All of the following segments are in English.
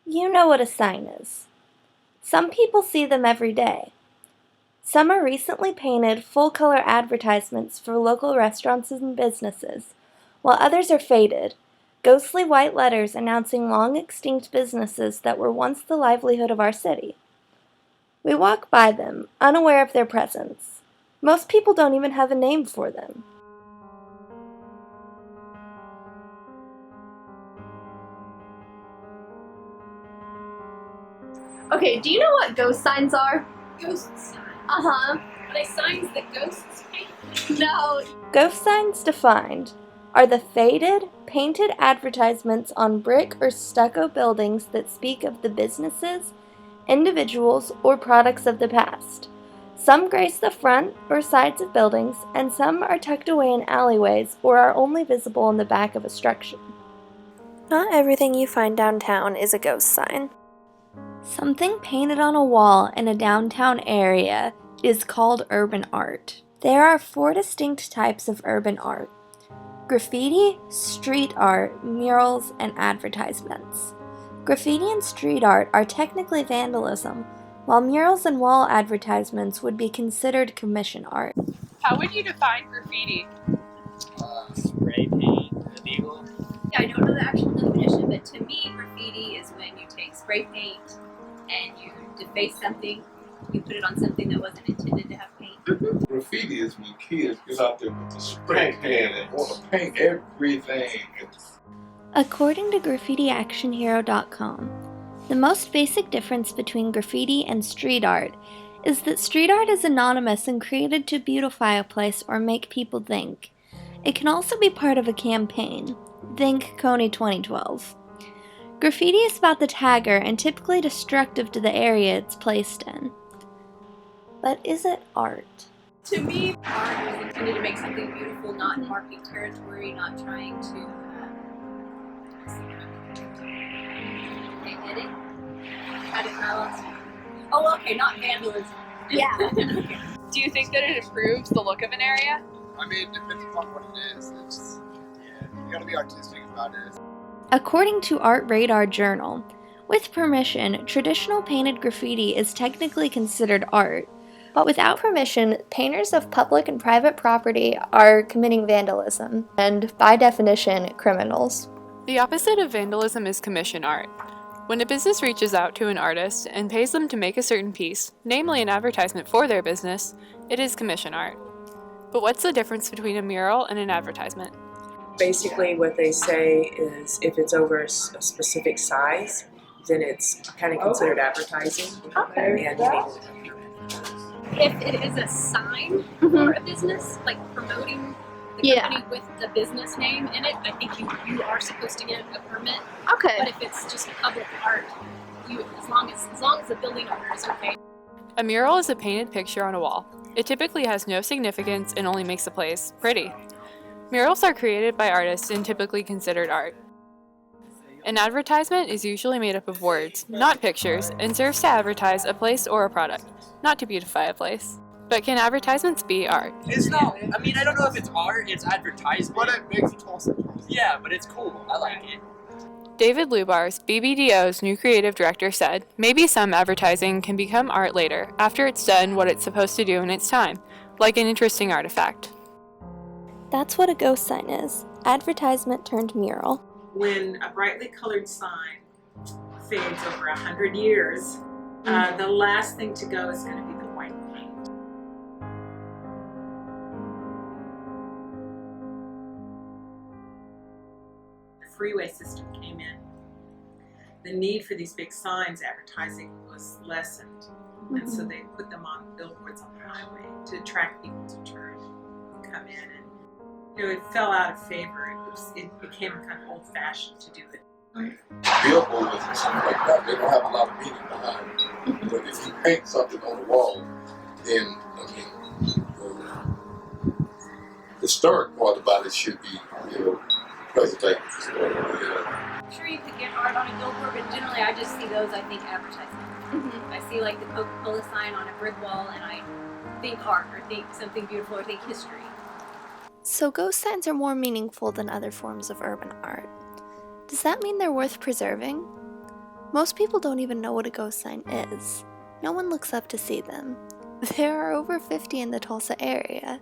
You know what a sign is. Some people see them every day. Some are recently painted full-color advertisements for local restaurants and businesses, while others are faded, ghostly white letters announcing long-extinct businesses that were once the livelihood of our city. We walk by them, unaware of their presence. Most people don't even have a name for them. Okay, do you know what ghost signs are? Ghost signs? Uh-huh. Are they signs that ghosts paint? No. Ghost signs defined are the faded, painted advertisements on brick or stucco buildings that speak of the businesses, individuals, or products of the past. Some grace the front or sides of buildings, and some are tucked away in alleyways or are only visible in the back of a structure. Not everything you find downtown is a ghost sign. Something painted on a wall in a downtown area is called urban art. There are 4 distinct types of urban art: graffiti, street art, murals, and advertisements. Graffiti and street art are technically vandalism, while murals and wall advertisements would be considered commission art. How would you define graffiti? Spray paint, illegal. Yeah, I don't know the actual definition, but to me, graffiti is when you take spray paint and you deface something, you put it on something that wasn't intended to have paint. Graffiti is when kids get out there with the spray can and want to paint everything. According to graffitiactionhero.com, the most basic difference between graffiti and street art is that street art is anonymous and created to beautify a place or make people think. It can also be part of a campaign. Think Coney 2012. Graffiti is about the tagger and typically destructive to the area it's placed in. But is it art? To me, art is intended to make something beautiful, not marking territory, not trying to edit. Oh, okay, not vandalism. Yeah. Do you think that it improves the look of an area? I mean, it depends upon what it is. It's, yeah, you gotta be artistic about it. According to Art Radar Journal, with permission, traditional painted graffiti is technically considered art, but without permission, painters of public and private property are committing vandalism, and by definition, criminals. The opposite of vandalism is commission art. When a business reaches out to an artist and pays them to make a certain piece, namely an advertisement for their business, it is commission art. But what's the difference between a mural and an advertisement? Basically what they say is if it's over a specific size, then it's kind of considered advertising. Okay. And you need If it is a sign for a business, like promoting the company with the business name in it, I think you are supposed to get a permit. Okay. But if it's just public art, as long as the building owner is okay. A mural is a painted picture on a wall. It typically has no significance and only makes the place pretty. Murals are created by artists and typically considered art. An advertisement is usually made up of words, not pictures, and serves to advertise a place or a product, not to beautify a place. But can advertisements be art? It's not, I mean, I don't know if it's art, it's advertisement. But it makes Tulsa. Yeah, but it's cool. I like it. David Lubars, BBDO's new creative director, said, "Maybe some advertising can become art later, after it's done what it's supposed to do in its time, like an interesting artifact." That's what a ghost sign is. Advertisement turned mural. When a brightly colored sign fades over 100 years, the last thing to go is going to be the white paint. The freeway system came in. The need for these big signs advertising was lessened, and so they put them on billboards on the highway to attract people to turn and come in. And it fell out of favor. It became kind of old-fashioned to do it. Billboards and stuff like that, they don't have a lot of meaning behind it. But if you paint something on the wall, then, I mean, the historic part about it should be, preserved. I'm sure you could get art on a billboard, but generally I just see those, I think, advertisements. I see like the Coca-Cola sign on a brick wall and I think art or think something beautiful or think history. So ghost signs are more meaningful than other forms of urban art. Does that mean they're worth preserving? Most people don't even know what a ghost sign is. No one looks up to see them. There are over 50 in the Tulsa area.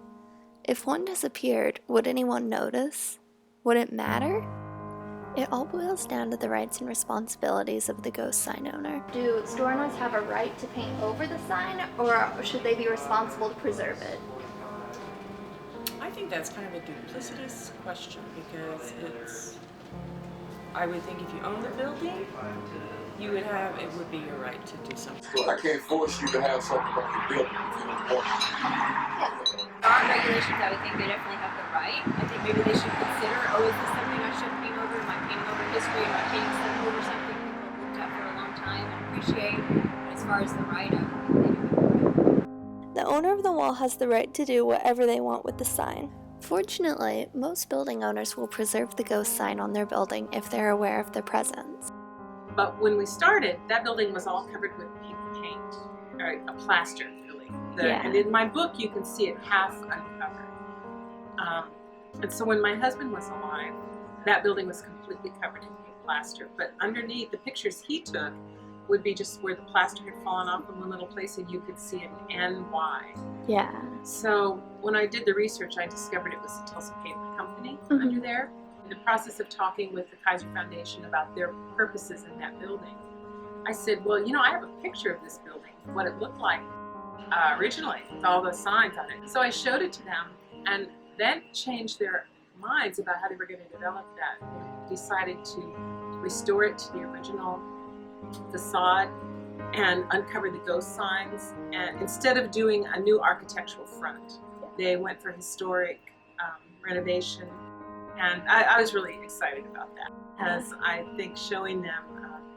If one disappeared, would anyone notice? Would it matter? It all boils down to the rights and responsibilities of the ghost sign owner. Do store owners have a right to paint over the sign, or should they be responsible to preserve it? I think that's kind of a duplicitous question because I would think if you own the building, it would be your right to do something. So I can't force you to have something on your building if you don't want it. There are regulations I would think they definitely have the right. I think maybe they should consider, oh, is this something I should paint over? Am I painting over history? Am I painting something over something people have looked at for a long time and appreciate? But as far as the right, I would think they do have the right. The owner of the wall has the right to do whatever they want with the sign. Fortunately, most building owners will preserve the ghost sign on their building if they're aware of their presence. But when we started, that building was all covered with pink paint, or a plaster, really. And in my book, you can see it half uncovered. And so when my husband was alive, that building was completely covered in pink plaster. But underneath, the pictures he took would be just where the plaster had fallen off in one little place, and you could see an NY. Yeah. So when I did the research, I discovered it was the Tulsa Paper Company under there. In the process of talking with the Kaiser Foundation about their purposes in that building, I said, well, I have a picture of this building, what it looked like originally, with all those signs on it. So I showed it to them, and then changed their minds about how they were going to develop that. They decided to restore it to the original facade and uncover the ghost signs, and instead of doing a new architectural front, they went for historic renovation, and I was really excited about that because I think showing them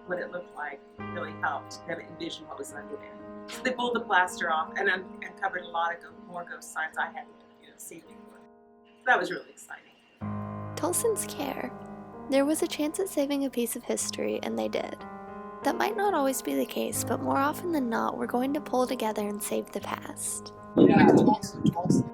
what it looked like really helped them envision what was under there. So they pulled the plaster off and uncovered a lot of more ghost signs I hadn't seen before. So that was really exciting. Tulsans care. There was a chance at saving a piece of history, and they did. That might not always be the case, but more often than not, we're going to pull together and save the past. Yeah, Tulsa.